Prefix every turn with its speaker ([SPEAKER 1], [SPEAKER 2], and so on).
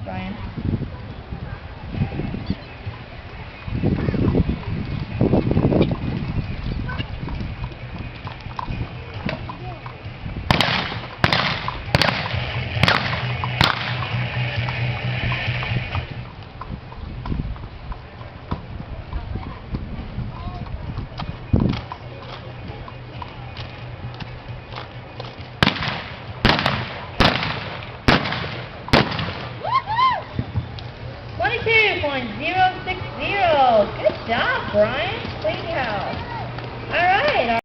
[SPEAKER 1] Brian. .060. Good job, Brian. Clean house. All right.